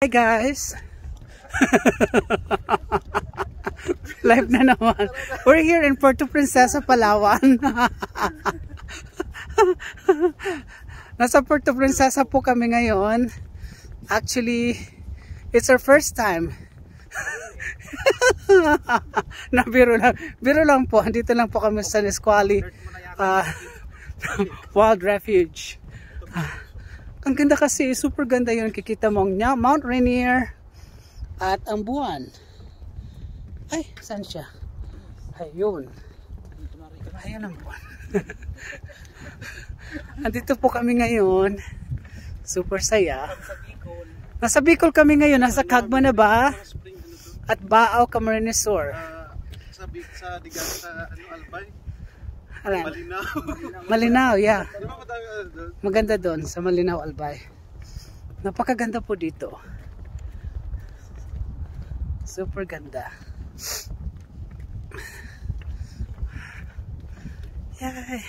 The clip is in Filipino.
Hi guys! Live na naman. We're here in Puerto Princesa, Palawan. Nasa Puerto Princesa po kami ngayon. Actually, it's our first time. Biro lang po. Dito lang po kami sa Nisqually Wild Refuge. Ang ganda kasi, super ganda yun. Kikita mo ang Mount Rainier at ang buwan. Ay, saan siya? Ayun. Ayun ang buwan. Andito po kami ngayon. Super saya. Nasa Bicol kami ngayon. Nasa Cagma na ba? At Baaw, Camarines Sur. Sa digan sa Albay. Malinaw. Malinaw, yeah. Maganda doon sa Malinaw, Albay. Napakaganda po dito. Super ganda. Yay!